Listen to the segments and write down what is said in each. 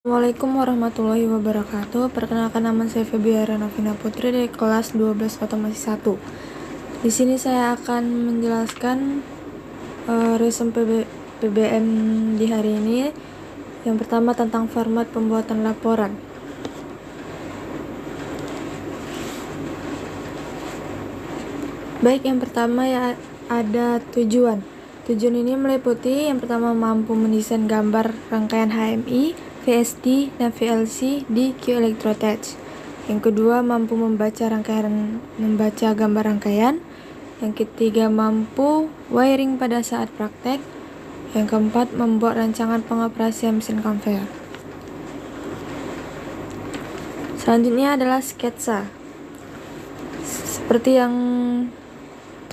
Assalamualaikum warahmatullahi wabarakatuh. Perkenalkan, nama saya Febiara Novina Putri dari kelas 12 Otomasi 1. Di sini saya akan menjelaskan resume PBM di hari ini. Yang pertama tentang format pembuatan laporan. Baik, yang pertama ya ada tujuan. Tujuan ini meliputi yang pertama mampu mendesain gambar rangkaian HMI, VSD, dan VLC di QElectroTouch. Yang kedua, mampu membaca gambar rangkaian. Yang ketiga, mampu wiring pada saat praktek. Yang keempat, membuat rancangan pengoperasian mesin konveyor. Selanjutnya adalah sketsa. Seperti yang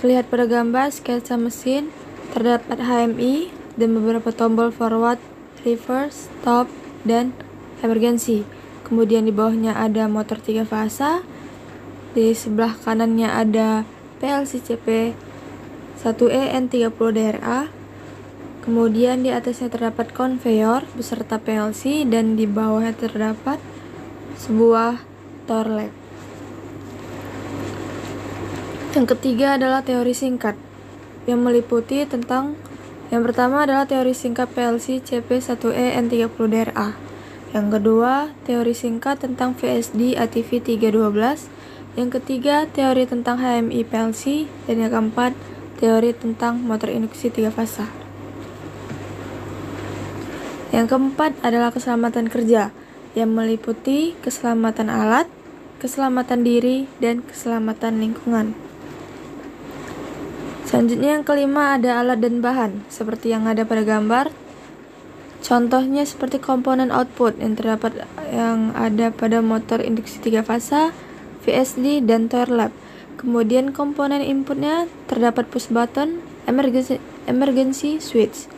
terlihat pada gambar sketsa mesin, terdapat HMI dan beberapa tombol forward, reverse, stop, dan emergency. Kemudian di bawahnya ada motor 3 fasa. Di sebelah kanannya ada PLC CP 1E N30 DRA. Kemudian di atasnya terdapat konveyor beserta PLC, dan di bawahnya terdapat sebuah torlap. Yang ketiga adalah teori singkat yang meliputi tentang yang pertama adalah teori singkat PLC CP1E N30 DRA. Yang kedua, teori singkat tentang VSD ATV 312. Yang ketiga, teori tentang HMI PLC. Dan yang keempat, teori tentang motor induksi 3 fasa. Yang keempat adalah keselamatan kerja yang meliputi keselamatan alat, keselamatan diri, dan keselamatan lingkungan. Selanjutnya yang kelima ada alat dan bahan, seperti yang ada pada gambar. Contohnya seperti komponen output yang ada pada motor induksi 3 fasa, VSD, dan torlap. Kemudian komponen inputnya terdapat push button, emergency switch.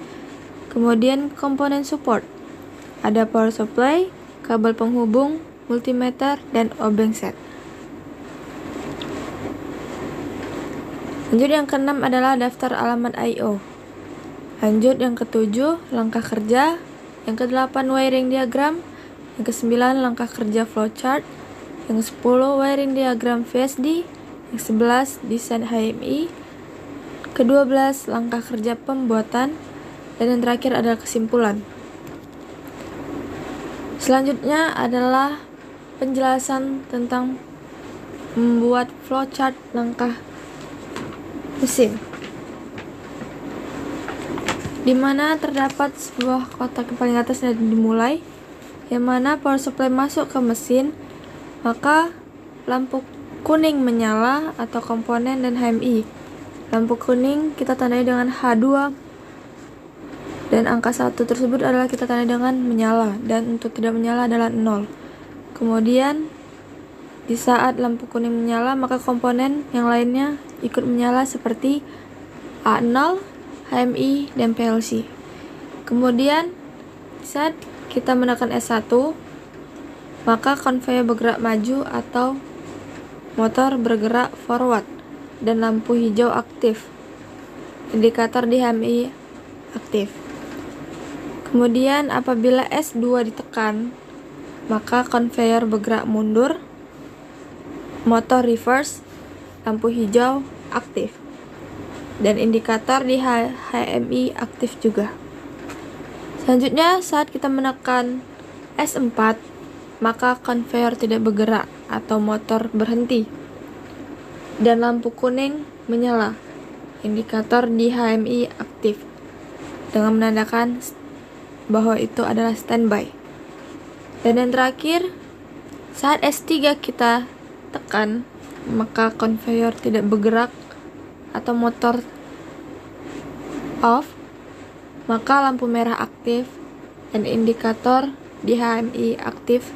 Kemudian komponen support, ada power supply, kabel penghubung, multimeter, dan obeng set. Lanjut yang keenam adalah daftar alamat I/O. Lanjut yang ketujuh, langkah kerja. Yang kedelapan, wiring diagram. Yang kesembilan, langkah kerja flowchart. Yang ke-10, wiring diagram VSD. Yang ke-11, desain HMI. Ke-12, langkah kerja pembuatan. Dan yang terakhir adalah kesimpulan. Selanjutnya adalah penjelasan tentang membuat flowchart langkah mesin, di mana terdapat sebuah kotak yang paling atas dan dimulai, yang mana power supply masuk ke mesin, maka lampu kuning menyala atau komponen dan HMI. Lampu kuning kita tandai dengan H2 dan angka 1 tersebut adalah kita tandai dengan menyala, dan untuk tidak menyala adalah 0. Kemudian di saat lampu kuning menyala, maka komponen yang lainnya ikut menyala seperti A0, HMI, dan PLC. Kemudian saat kita menekan S1, maka konveyor bergerak maju atau motor bergerak forward, dan lampu hijau aktif. Indikator di HMI aktif. Kemudian apabila S2 ditekan, maka konveyor bergerak mundur, motor reverse, lampu hijau aktif, dan indikator di HMI aktif juga. Selanjutnya saat kita menekan S4, maka konveyor tidak bergerak atau motor berhenti, dan lampu kuning menyala, indikator di HMI aktif, dengan menandakan bahwa itu adalah standby. Dan yang terakhir, saat S3 kita tekan, maka konveyor tidak bergerak atau motor off, maka lampu merah aktif dan indikator di HMI aktif,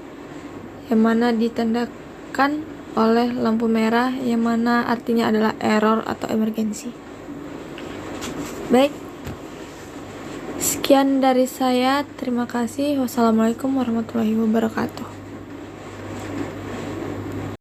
yang mana ditandakan oleh lampu merah, yang mana artinya adalah error atau emergency. Baik, sekian dari saya. Terima kasih. Wassalamualaikum warahmatullahi wabarakatuh.